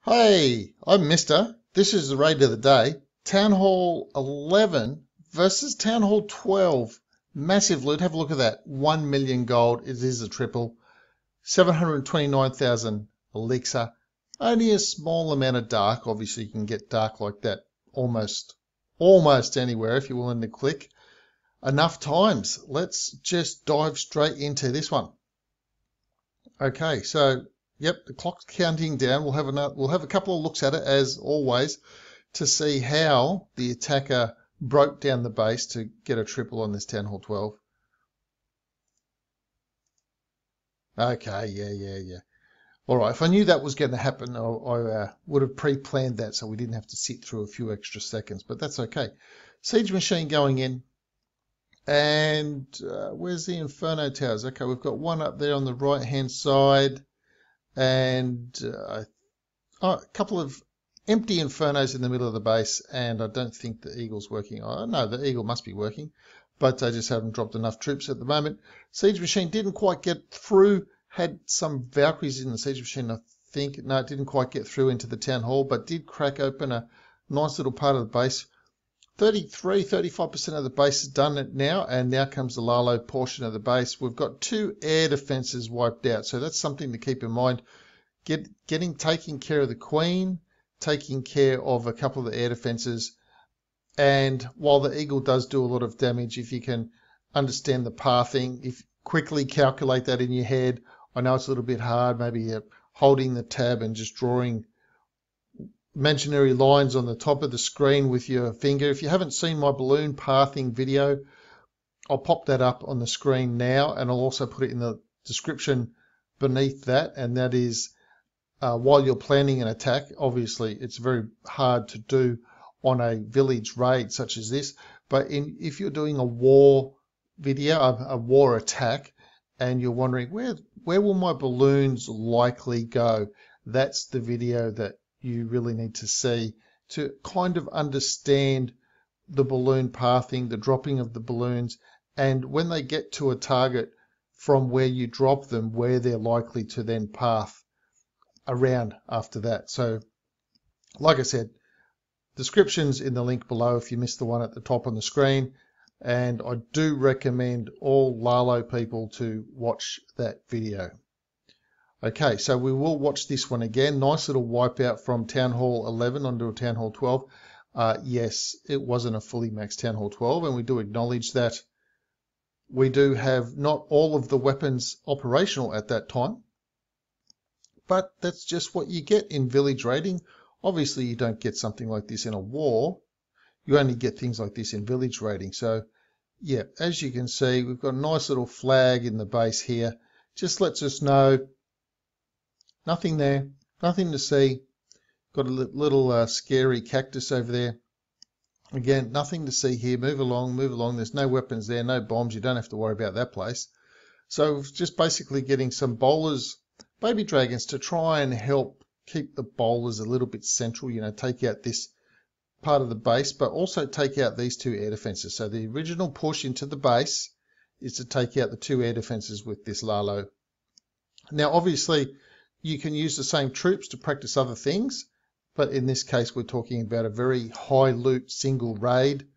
Hey, I'm Mister. This is the raid of the day. Town Hall 11 versus Town Hall 12. Massive loot. Have a look at that. 1 million gold. It is a triple. 729,000 elixir. Only a small amount of dark. Obviously, you can get dark like that almost anywhere if you're willing to click enough times. Let's just dive straight into this one. Okay, so yep, the clock's counting down. We'll have a couple of looks at it as always to see how the attacker broke down the base to get a triple on this Town Hall 12. Okay, yeah. All right, if I knew that was going to happen, I would have pre-planned that so we didn't have to sit through a few extra seconds, but that's okay. Siege machine going in. And where's the Inferno Towers? Okay, we've got one up there on the right-hand side. And a couple of empty Infernos in the middle of the base, and I don't think the Eagle's working. Oh, no, the Eagle must be working, but I just haven't dropped enough troops at the moment. Siege Machine didn't quite get through, had some Valkyries in the Siege Machine, I think. No, it didn't quite get through into the Town Hall, but did crack open a nice little part of the base. 35% of the base is done now, and now comes the LALO portion of the base. We've got 2 air defenses wiped out, so that's something to keep in mind. Taking care of the Queen, taking care of a couple of the air defenses, and while the Eagle does do a lot of damage, if you can understand the pathing, if quickly calculate that in your head. I know it's a little bit hard, maybe holding the tab and just drawing imaginary lines on the top of the screen with your finger. If you haven't seen my balloon pathing video, I'll pop that up on the screen now, and I'll also put it in the description beneath that, and that is while you're planning an attack. Obviously, it's very hard to do on a village raid such as this, but if you're doing a war video, a war attack, and you're wondering where will my balloons likely go, that's the video that you really need to see to kind of understand the balloon pathing, the dropping of the balloons, and when they get to a target from where you drop them, where they're likely to then path around after that. So like I said, descriptions in the link below if you missed the one at the top on the screen, and I do recommend all LALO people to watch that video. Okay, so we will watch this one again. Nice little wipeout from Town Hall 11 onto a Town Hall 12. Yes, it wasn't a fully maxed Town Hall 12, and we do acknowledge that we do have not all of the weapons operational at that time, but that's just what you get in village raiding. Obviously, you don't get something like this in a war. You only get things like this in village raiding. So, yeah, as you can see, we've got a nice little flag in the base here. Just lets us know nothing there, nothing to see. Got a little scary cactus over there. Again, nothing to see here. Move along, move along. There's no weapons there, no bombs. You don't have to worry about that place. So just basically getting some bowlers, baby dragons, to try and help keep the bowlers a little bit central, you know, take out this part of the base, but also take out these 2 air defenses. So the original push into the base is to take out the 2 air defenses with this LALO. Now, obviously, you can use the same troops to practice other things, but in this case, we're talking about a very high loot single raid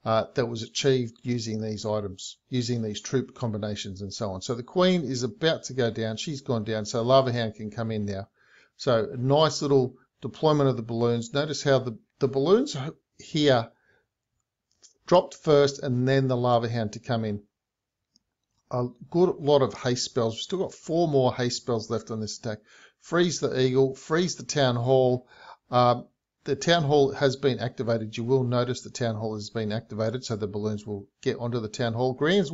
that was achieved using these items, using these troop combinations and so on. So the Queen is about to go down. She's gone down, so Lava Hound can come in now. So a nice little deployment of the balloons. Notice how the balloons here dropped first and then the Lava Hound to come in. A good lot of haste spells. We've still got 4 more haste spells left on this attack. Freeze the Eagle, freeze the Town Hall. The Town Hall has been activated. You will notice the Town Hall has been activated, so the balloons will get onto the Town Hall. Grants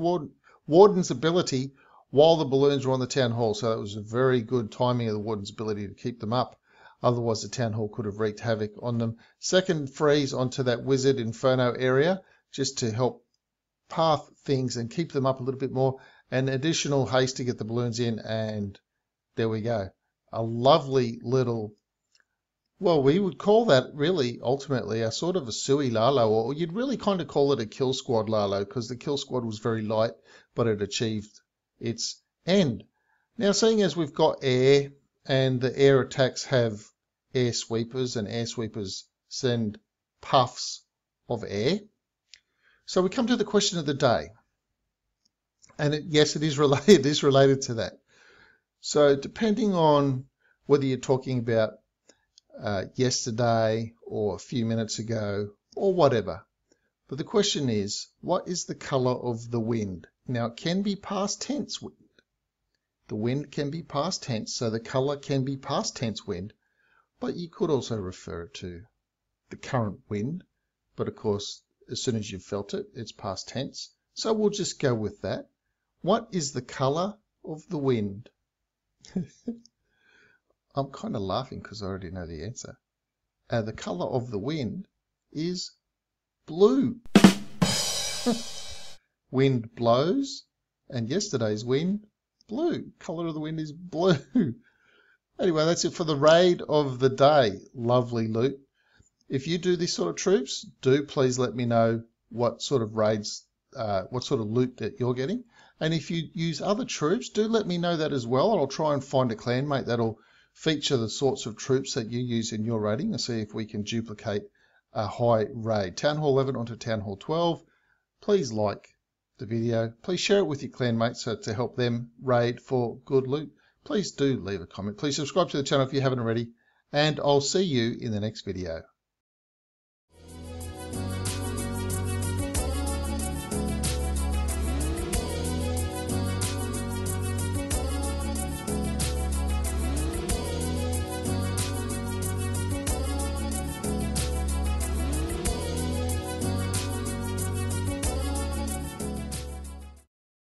Warden's ability while the balloons were on the Town Hall, so that was a very good timing of the Warden's ability to keep them up. Otherwise, the Town Hall could have wreaked havoc on them. Second freeze onto that Wizard Inferno area, just to help path things and keep them up a little bit more. And additional haste to get the balloons in, and there we go. A lovely little, well, we would call that really ultimately a sort of a Sui LALO, or you'd really kind of call it a Kill Squad LALO, because the Kill Squad was very light, but it achieved its end. Now, seeing as we've got air, and the air attacks have air sweepers, and air sweepers send puffs of air. So we come to the question of the day. And yes, it is related to that. So depending on whether you're talking about yesterday or a few minutes ago or whatever, but the question is, what is the color of the wind? Now, it can be past tense wind. The wind can be past tense, so the color can be past tense wind, but you could also refer it to the current wind. But of course, as soon as you've felt it, it's past tense. So we'll just go with that. What is the color of the wind? I'm kind of laughing because I already know the answer. The color of the wind is blue. Wind blows, and yesterday's wind blue. Color of the wind is blue. Anyway, that's it for the raid of the day. Lovely loot. If you do this sort of troops, do please let me know what sort of raids, what sort of loot that you're getting. And if you use other troops, do let me know that as well. I'll try and find a clanmate that'll feature the sorts of troops that you use in your raiding and see if we can duplicate a high raid. Town Hall 11 onto Town Hall 12. Please like the video. Please share it with your clanmates to help them raid for good loot. Please do leave a comment. Please subscribe to the channel if you haven't already. And I'll see you in the next video.